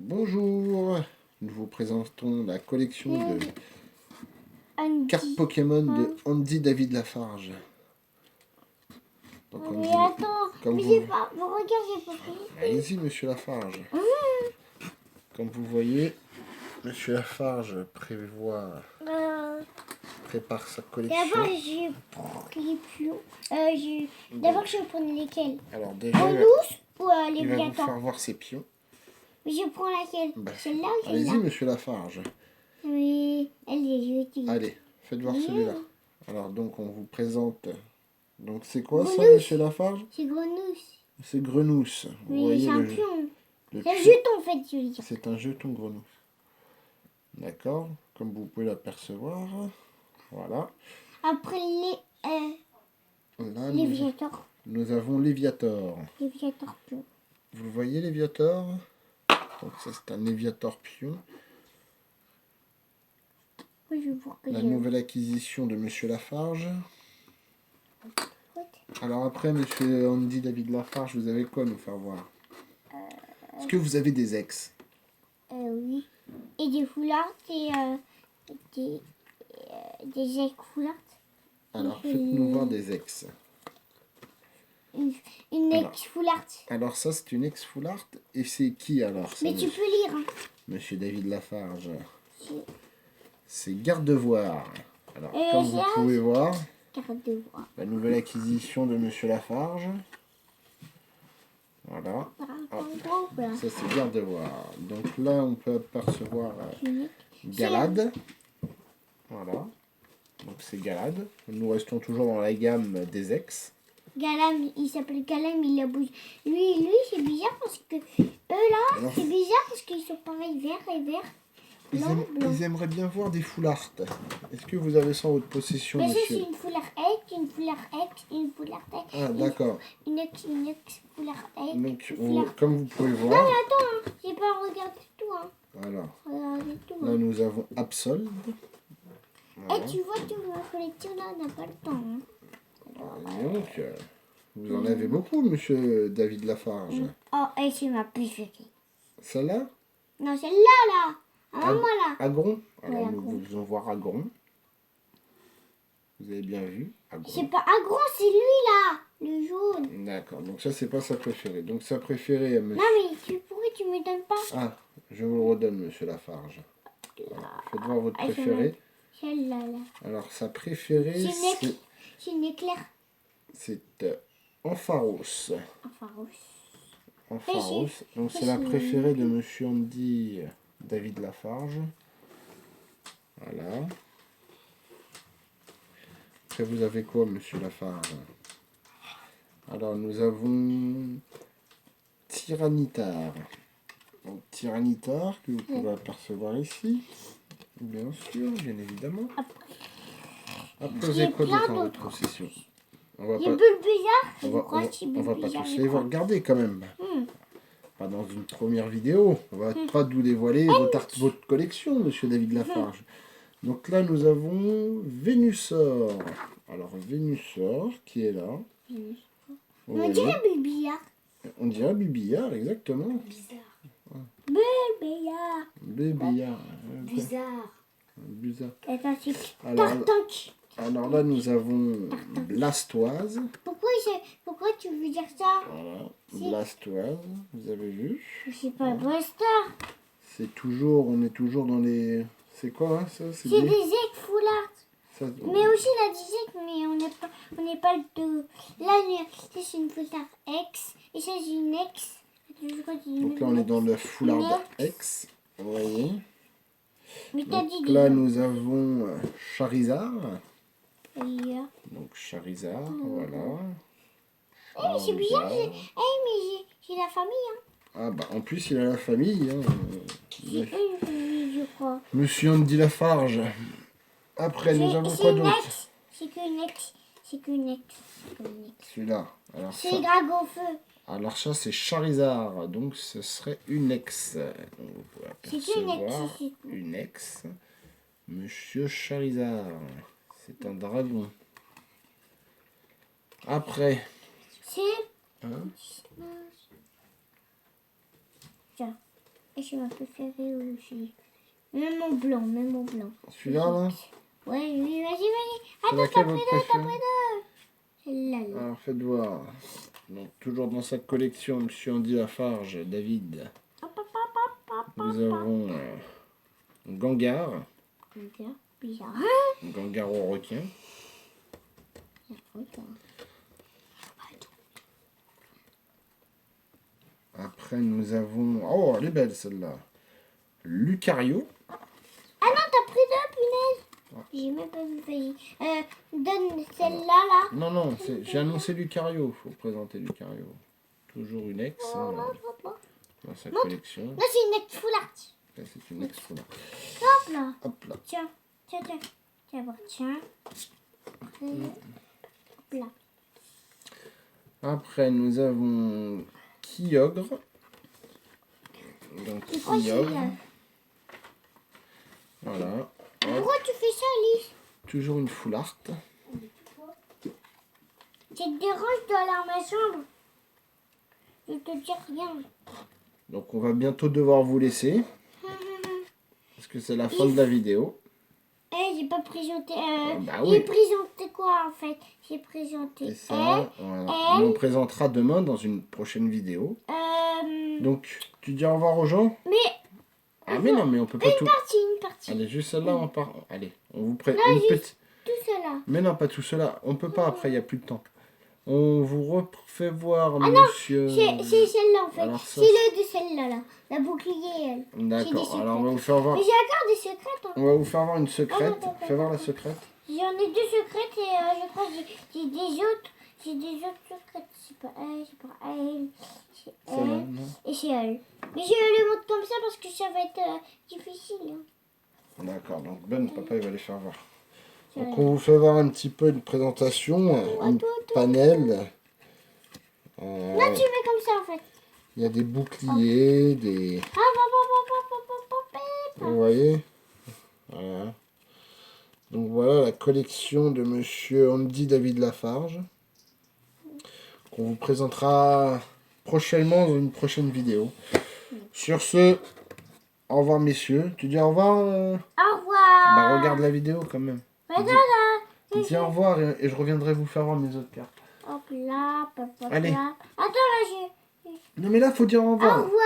Bonjour, nous vous présentons la collection de Andy. cartes Pokémon de Andy David Lafarge. Donc, Mais attends, comme mais vous... j'ai pas. Mais regarde, j'ai pas pris. Allez-y, monsieur Lafarge. Comme vous voyez, monsieur Lafarge prépare sa collection. D'abord, j'ai pris pions. D'abord, je vais prendre lesquels? Alors déjà, Grenousse ou les il va vous Viatans? faire voir ses pions. Mais je prends laquelle? Celle-là ou Allez-y, celle-là? monsieur Lafarge. Oui, elle est jolie. Allez, faites voir celui-là. Alors donc, on vous présente... Donc c'est quoi ça, Grenousse. monsieur Lafarge? C'est Grenousse. C'est Grenousse. Vous Oui, voyez c'est un le pion. le C'est un pion. jeton, en fait, je veux dire. C'est un jeton Grenousse. D'accord, comme vous pouvez l'apercevoir. Voilà. Après, Là, les Viators. nous avons Léviator. Les Viators pions. Vous voyez Léviator? Donc ça, c'est un Léviator pion. Oui, je vais voir que La j'ai. nouvelle acquisition de monsieur Lafarge. Alors après, monsieur Andy David Lafarge, vous avez quoi à nous faire voir? Est-ce que vous avez des ex? Oui. Et des foulards et des ex-foulards. Alors, faites-nous voir des ex. Une ex-foulard. Alors ça, c'est une ex-foulard. Et c'est qui alors ça, Mais tu peux lire. Hein. monsieur David Lafarge? C'est Gardevoir. Alors, Et comme vous pouvez voir, Gardevoir. la nouvelle acquisition de monsieur Lafarge. Voilà. Ça, c'est Gardevoir. Donc là, on peut apercevoir Galade. Voilà. Donc c'est Galade. Nous restons toujours dans la gamme des ex. Galam, il s'appelle Galam, il a bougé. Lui, c'est bizarre parce que eux là, Alors, c'est bizarre parce qu'ils sont pareils, vert et vert. Ils aimeraient bien voir des foulards. Est-ce que vous avez ça en votre possession, mais ça, monsieur? c'est une foulard ex, une foulard ex, une foulard ex. Ah, d'accord. Une ex foulard ex. Donc, comme vous pouvez Non, voir... mais attends, hein, j'ai pas regardé tout. Hein. Voilà. Regardez tout. Là, Hein. nous avons Absol. Voilà. Et tu vois, ma collection là, on n'a pas le temps. Hein. Donc, vous en avez beaucoup, monsieur David Lafarge. Oh, et c'est ma préférée. Celle-là? Non, celle-là, là. Ah, moi, là. Agron. Alors, Oui, nous Agron. voulons voir Agron. Vous avez bien vu, Agron. C'est pas Agron, c'est lui, là. Le jaune. D'accord, donc ça, c'est pas sa préférée. Donc, sa préférée, monsieur... Non, mais pourquoi tu me donnes pas? Ah, je vous le redonne, monsieur Lafarge. Alors, faites voir votre préférée. Celle-là, là. Alors, sa préférée, C'est une éclair. c'est Ampharos. Ampharos. Donc, c'est la préférée de monsieur Andy David Lafarge. Voilà. Après, vous avez quoi, monsieur Lafarge? Alors, nous avons Tyranitar. Donc, Tyranitar, que vous pouvez apercevoir ici. Bien sûr, bien évidemment. Après, vous avez quoi d'autre en votre possession? On va Il y a Bulbizarre. on va pas tous les regarder quand même. Pas dans une première vidéo. On va pas vous dévoiler votre collection, monsieur David Lafarge. Donc là, nous avons Venusaur. Alors, Venusaur qui est là. On dirait Bulbizarre. On dirait Bibillard, exactement. Bulbizarre. Bébillard. Bizarre. Bizarre. Attends, c'est Alors, Tartank. alors là, nous avons Blastoise. Pourquoi tu veux dire ça? Voilà, Blastoise, vous avez vu? C'est pas Buster. C'est toujours, on est toujours dans les... C'est quoi hein, ça? C'est des ex-foulards. Ça, Mais aussi la disette, mais on n'est pas de... Là, c'est une foulard ex. Et ça, c'est une ex. donc là, on est dans le foulard X. Vous voyez? Mais t'as Donc dit là, nous avons Charizard. Oui. Donc Charizard, voilà. Eh, c'est bizarre. Mais j'ai la famille. Hein. Ah bah, en plus, il a la famille. Hein. C'est une famille, je crois. Monsieur Andy Lafarge. Après, nous avons quoi d'autre? C'est qu'une ex. C'est qu'une ex. Celui-là. C'est les dragons au feu. Alors ça, c'est Charizard. Donc, ce serait une ex. Donc, vous pouvez apercevoir une ex. Monsieur Charizard. C'est un dragon. Après. C'est... Hein? Tiens. Et c'est ma préférée aussi. Même en blanc, même en blanc. Celui-là, là? Ouais, oui, vas-y, vas-y. C'est Attends, laquelle t'as pris votre deux, t'as préférée? pris deux. Celle-là, là. Alors, faites voir. Donc, toujours dans sa collection, Monsieur Andy Lafarge, David. Hop, hop, hop, hop, hop, Nous hop. avons Gangar, Regarde, bizarre. Gangar au requin. Après, nous avons... Oh, elle est belle, celle-là. Lucario. Ah non, t'as pris deux, punaise. J'ai même pas vu faillir. Donne celle-là, là. Non, non, j'ai annoncé Lucario. Il faut présenter Lucario. Toujours une ex dans sa collection. Là, c'est une ex full art. Là, c'est une ex Fula. Hop là. Hop là. Tiens, tiens, tiens. Tiens, bon, tiens. Hop là. Après, nous avons Kyogre. Donc, C'est quoi Kyogre. celui-là? Voilà. Hop. Pourquoi tu fais ça, Alice? Toujours une full art. Tu te déranges dans ma chambre. Je te dis rien. Donc, on va bientôt devoir vous laisser. Parce que c'est la fin de la vidéo. Eh, j'ai pas présenté. Bah J'ai oui. présenté quoi en fait? J'ai présenté Et ça, voilà. On présentera demain dans une prochaine vidéo. Donc, tu dis au revoir aux gens? Mais Ah, mais non, mais on peut pas tout. une partie. Allez, juste celle-là, on part. Allez, on vous prête Non, une juste petite. tout cela. Mais non, pas tout cela. On peut pas après, il n'y a plus de temps. On vous refait voir monsieur. C'est celle-là en fait. Alors ça, C'est le de celle-là là. La bouclier. Elle. D'accord, alors on va vous faire voir. Mais j'ai encore des secrètes. Hein. On va vous faire voir une secrète. Ah, non, Fais voir la secrète. J'en ai deux secrètes et je crois que j'ai des autres. J'ai des autres secrètes. C'est pas elle, c'est pas elle. C'est Celle-là, elle. non? Et c'est elle. Mais je le montre comme ça parce que ça va être difficile. Hein. D'accord, donc Ben, papa, il va les faire voir. Donc on vous fait voir un petit peu une présentation, un panel. Là, tu mets comme ça en fait. Il y a des boucliers, des... Vous voyez? Voilà. Donc voilà la collection de monsieur Andy David Lafarge. Qu'on vous présentera prochainement dans une prochaine vidéo. Sur ce, au revoir messieurs. Tu dis au revoir Au revoir. Bah regarde la vidéo quand même. Dis au revoir et je reviendrai vous faire voir mes autres cartes. Hop là, hop là. Allez. Attends là, Non mais là faut dire au revoir. Au revoir.